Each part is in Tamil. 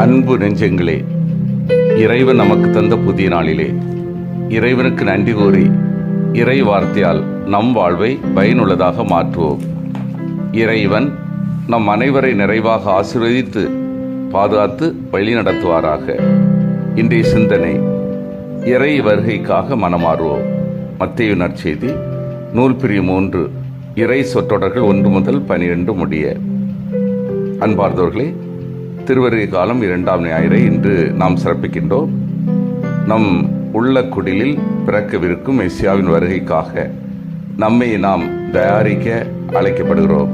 அன்பு நெஞ்சங்களே, இறைவன் நமக்கு தந்த புதிய நாளிலே இறைவனுக்கு நன்றி கூறி இறை வார்த்தையால் நம் வாழ்வை பயனுள்ளதாக மாற்றுவோம். இறைவன் நம் அனைவரை நிறைவாக ஆசீர்வதித்து பாதுகாத்து வழி நடத்துவாராக. இன்றைய சிந்தனை, இறை வருகைக்காக மனமாறுவோம். மத்தேயு நற்செய்தி நூல் பிரிவு 3 இறை சொற்றொடர்கள் 1 முதல் 12 முடிய. அன்பார்ந்தவர்களே, திருவருகை காலம் 2ஆம் ஞாயிறை இன்று நாம் சிறப்பிக்கின்றோம். நம் உள்ள குடிலில் பிறக்கவிருக்கும் மெசியாவின் வருகைக்காக நம்மை நாம் தயாரிக்க அழைக்கப்படுகிறோம்.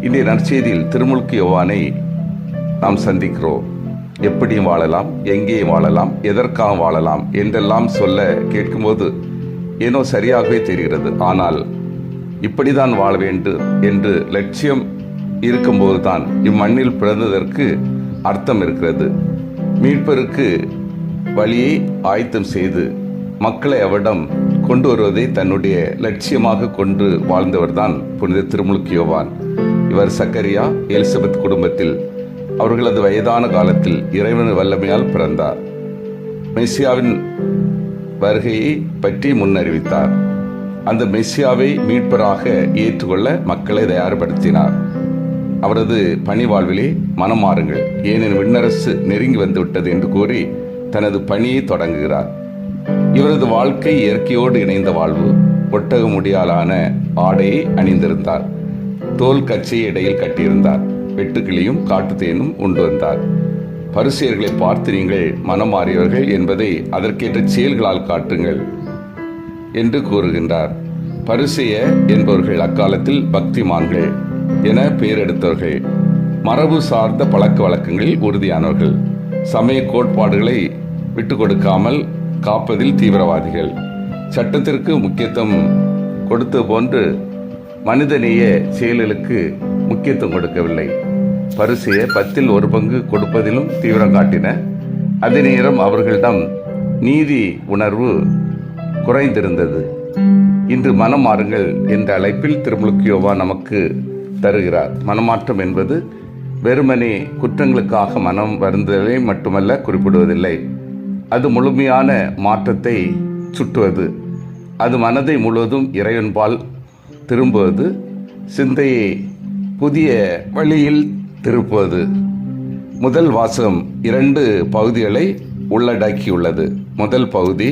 இன்றைய நற்செய்தியில் திருமுழுக்கு யோவானை நாம் சந்திக்கிறோம். எப்படியும் வாழலாம், எங்கேயும் வாழலாம், எதற்காக வாழலாம் என்றெல்லாம் சொல்ல கேட்கும்போது ஏனோ சரியாகவே தெரிகிறது. ஆனால் இப்படிதான் வாழ வேண்டும் என்று லட்சியம் இருக்கும்போது தான் இம்மண்ணில் பிறந்ததற்கு அர்த்தம் இருக்கிறது. மீட்பருக்கு வழியை ஆயத்தம் செய்து மக்களை அவரிடம் கொண்டு வருவதை தன்னுடைய லட்சியமாக கொண்டு வாழ்ந்தவர்தான் புனித திருமுழுக்கு யோவான். இவர் சக்கரியா எலிசபெத் குடும்பத்தில் அவர்களது வயதான காலத்தில் இறைவன் வல்லமையால் பிறந்தார். மெசியாவின் வருகையை பற்றி முன்னறிவித்தார். அந்த மெசியாவை மீட்பராக ஏற்றுக்கொள்ள மக்களை தயார்படுத்தினார். அவரது பணி வாழ்விலே மனம் மாறுங்கள், ஏனெனில் விண்ணரசு நெருங்கி வந்துவிட்டது என்று கூறி தனது பணியை தொடங்குகிறார். இவரது வாழ்க்கை இயற்கையோடு இணைந்த வாழ்வு. ஒட்டக முடியாலான ஆடையை அணிந்திருந்தார். தோல் கச்சையை இடையில் கட்டியிருந்தார். வெட்டுக்கிளியும் காட்டுத்தேனும் உண்டு வந்தார். பரிசேயர்களை பார்த்து நீங்கள் மனம் மாறியவர்கள் என்பதை அதற்கேற்ற செயல்களால் காட்டுங்கள் என்று கூறுகின்றார். பரிசேய என்பவர்கள் அக்காலத்தில் பக்திமான்கள் என பெயர் எடுத்தவர்கள். மரபு சார்ந்த பழக்க வழக்கங்களில் உறுதியானவர்கள். சமய கோட்பாடுகளை விட்டு கொடுக்காமல் காப்பதில் தீவிரவாதிகள். சட்டத்திற்கு முக்கியத்துவம் கொடுத்தது போன்று மனிதநேய செயல்களுக்கு முக்கியத்துவம் கொடுக்கவில்லை. பரிசேயர் 10ல் 1 பங்கு கொடுப்பதிலும் தீவிரம் காட்டின. அதே நேரம் அவர்களிடம் நீதி உணர்வு குறைந்திருந்தது. இன்று மனம் மாறுங்கள் என்ற அழைப்பில் திருமுழுக்கு யோவான் நமக்கு தருகிறார். மனமாற்றம் என்பது வெறுமனே குற்றங்களுக்காக மனம் வருந்தலை மட்டுமல்ல குறிப்பிடுவதில்லை. அது முழுமையான மாற்றத்தை சுட்டுவது. அது மனதை முழுவதும் இறைவன்பால் திரும்புவது, சிந்தையை புதிய வழியில் திருப்புவது. முதல் வாசகம் 2 பகுதிகளை உள்ளடக்கியுள்ளது. முதல் பகுதி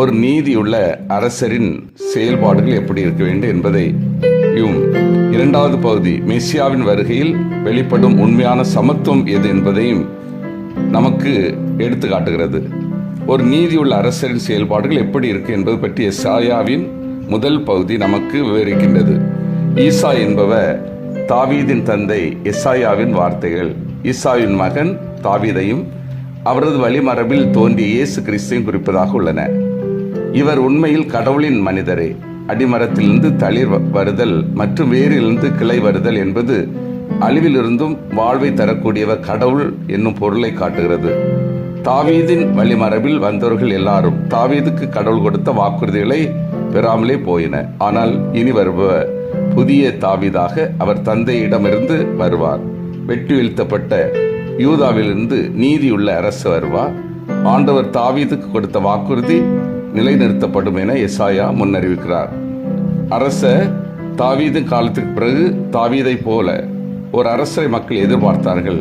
ஒரு நீதியுள்ள அரசரின் செயல்பாடுகள் எப்படி இருக்க வேண்டும் என்பதையும், 2வது பகுதி மெசியாவின் வருகையில் வெளிப்படும் உண்மையான சமத்துவம் எது என்பதையும் நமக்கு எடுத்து காட்டுகிறது. ஒரு நீதியுள்ள அரசரின் செயல்பாடுகள் எப்படி இருக்கு என்பது பற்றி எசாயாவின் முதல் பகுதி நமக்கு விவரிக்கின்றது. ஈசா என்பவர் தாவீதின் தந்தை எசாயாவின் வார்த்தைகள். ஈசாவின் மகன் தாவீதையும் அவரது வழிமரபில் தோன்றிய இயேசு கிறிஸ்துவையும் குறிப்பதாக உள்ளன. இவர் உண்மையில் கடவுளின் மனிதரே. அடிமரத்திலிருந்து தளிர் வருதல் மற்றும் வேரிலிருந்து கிளை வருதல் என்பது அழிவிலிருந்தும் வாழ்வை தரக்கூடியவர் கடவுள் என்னும் பொருளை காட்டுகிறது. தாவீதின் வழிமரபில் வந்தவர்கள் எல்லாரும் தாவீதுக்கு கடவுள் கொடுத்த வாக்குறுதிகளை பெறாமலே போயின. ஆனால் இனி வருபவர் புதிய தாவீதாக அவர் தந்தையிடமிருந்து வருவார். வெட்டி வீழ்த்தப்பட்ட யூதாவிலிருந்து நீதியுள்ள அரசு வருவார். ஆண்டவர் தாவீதுக்கு கொடுத்த வாக்குறுதி நிலைநிறுத்தப்படும் என எசாயா முன்னறிவிக்கிறார். அரச தாவீது காலத்துக்கு பிறகு தாவீதை போல ஒரு அரசரை மக்கள் எதிர்பார்த்தார்கள்.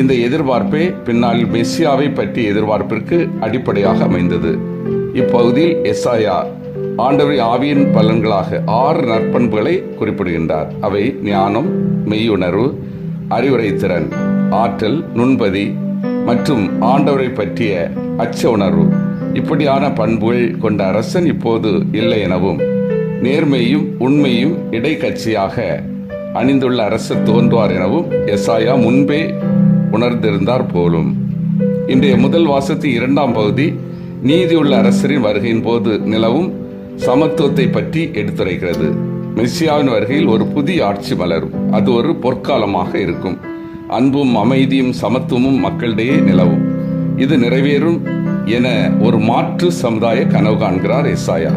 இந்த எதிர்பார்ப்பே பின்னாளில் மெசியாவை பற்றிய எதிர்பார்ப்பிற்கு அடிப்படையாக அமைந்தது. இப்பகுதியில் எசாயா ஆண்டவரின் ஆவியின் பலன்களாக 6 நற்பண்புகளை குறிப்பிடுகின்றார். அவை ஞானம், மெய்யுணர்வு, அறிவுரை திறன், ஆற்றல், நுண்பதி மற்றும் ஆண்டவரை பற்றிய அச்ச உணர்வு. இப்படியான பண்புகள் கொண்ட அரசன் இப்போது இல்லை எனவும், நேர்மையும் உண்மையும் இடைக்கட்சியாக அணிந்துள்ள அரசர் தோன்றுவார் எனவும் எசாயா முன்பே உணர்ந்திருந்தார் போலும். இன்றைய முதல் வாசத்தின் 2ஆம் பகுதி நீதியுள்ள அரசரின் வருகையின் போது நிலவும் சமத்துவத்தை பற்றி எடுத்துரைக்கிறது. மெசியாவின் வருகையில் ஒரு புதிய ஆட்சி மலரும். அது ஒரு பொற்காலமாக இருக்கும். அன்பும் அமைதியும் சமத்துவமும் மக்களிடையே நிலவும். இது நிறைவேறும் என ஒரு மாற்று சமுதாய கனவு காண்கிறார் எசாயா.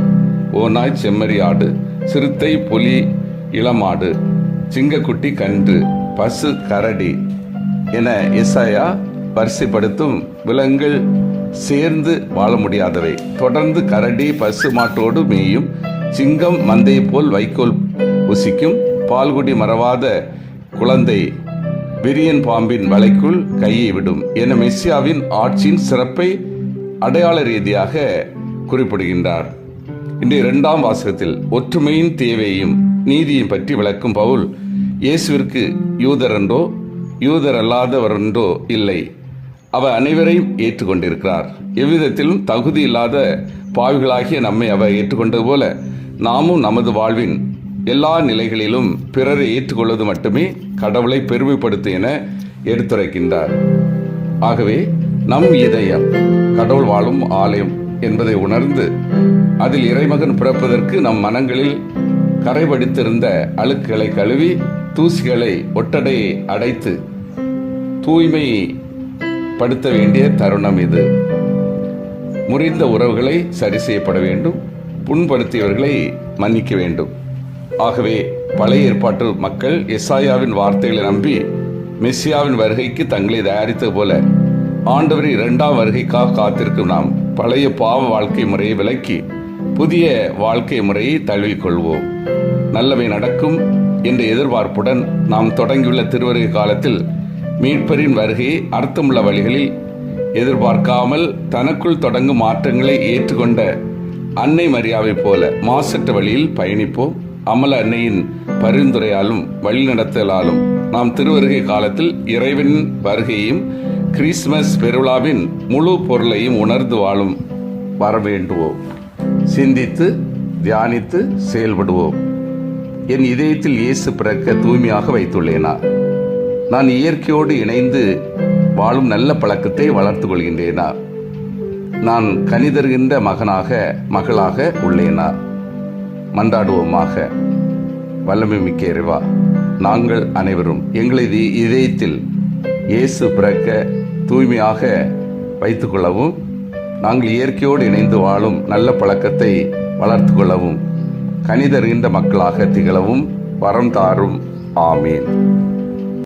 ஓநாய், செம்மறியாடு, சிறுத்தை, புலி, இளமாடு, சிங்கக்குட்டி, கன்று, பசு, கரடி என எசாயா வரிசைப்படுத்தும் விலங்குகள் சேர்ந்து வாழ முடியாதவை. தொடர்ந்து கரடி பசு மாட்டோடு மேயும், சிங்கம் மந்தையை போல் வைக்கோல் புசிக்கும், பால்குடி மறவாத குழந்தை விரியன் பாம்பின் வலைக்குள் கையை விடும் என மெஸ்ஸியாவின் ஆட்சியின் சிறப்பை அடையாள ரீதியாக குறிப்பிடுகின்றார். இன்றைய 2ஆம் வாசகத்தில் ஒற்றுமையின் தேவையையும் நீதியையும் பற்றி விளக்கும் பவுல், இயேசுவிற்கு யூதரன்றோ யூதர் அல்லாதவரன்றோ இல்லை, அவர் அனைவரையும் ஏற்றுக்கொண்டிருக்கிறார். எவ்விதத்திலும் தகுதி இல்லாத பாவிகளாகிய நம்மை அவர் ஏற்றுக்கொண்டது போல நாமும் நமது வாழ்வின் எல்லா நிலைகளிலும் பிறரை ஏற்றுக்கொள்வது மட்டுமே கடவுளை பெருமைப்படுத்தும் என எடுத்துரைக்கின்றார். ஆகவே நம் இதயம் கடவுள் வாழும் ஆலயம் என்பதை உணர்ந்து அதில் இறைமகன் பிறப்பதற்கு நம் மனங்களில் கரைபடித்திருந்த அழுக்குகளை கழுவி, தூசிகளை ஒட்டடையை அடைத்து தூய்மை படுத்த வேண்டிய தருணம் இது. முறிந்த உறவுகளை சரி செய்யப்பட வேண்டும், புண்படுத்தியவர்களை மன்னிக்க வேண்டும். ஆகவே பழைய ஏற்பாட்டு மக்கள் எசாயாவின் வார்த்தைகளை நம்பி மெஸ்ஸியாவின் வருகைக்கு தங்களை தயாரித்தது போல ஆண்டவரின் 2ஆம் வருகைக்காக காத்திருக்கும் நாம் பழைய பாவ வாழ்க்கை முறையை விலக்கி புதிய வாழ்க்கை முறையை தழுவிக்கொள்வோம். நல்லவை நடக்கும் என்ற எதிர்பார்ப்புடன் நாம் தொடங்கியுள்ள திருவருகை காலத்தில் மீட்பரின் வருகையை அர்த்தமுள்ள வழிகளில் எதிர்பார்க்காமல் தனக்குள் தொடங்கும் மாற்றங்களை ஏற்றுக்கொண்ட அன்னை மரியாவை போல மாசற்ற வழியில் பயணிப்போம். அமல அன்னையின் பரிந்துரையாலும் வழிநடத்தலாலும் நாம் திருவருகை காலத்தில் இறைவனின் வருகையையும் கிறிஸ்துமஸ் பெருவிழாவின் முழு பொருளையும் உணர்ந்து வாழும் வர வேண்டுவோம். சிந்தித்து தியானித்து செயல்படுவோம். என் இதயத்தில் இயேசு பிறக்க தூய்மையாக வைத்துள்ளேனா? நான் இயற்கையோடு இணைந்து வாழும் நல்ல பழக்கத்தை வளர்த்து கொள்கின்றேனா? நான் கனிதருகின்ற மகனாக மகளாக உள்ளேனா? மன்றாடுவோமாக. வல்லமை மிக்க இறைவா, நாங்கள் அனைவரும் எங்களது இதயத்தில் இயேசு பிறக்க தூய்மையாக வைத்துக் கொள்ளவும், நாங்கள் இயற்கையோடு இணைந்து வாழும் நல்ல பழக்கத்தை வளர்த்து கொள்ளவும், கனிதருகின்ற மக்களாக திகழவும் வரம் தாரும். ஆமீன்.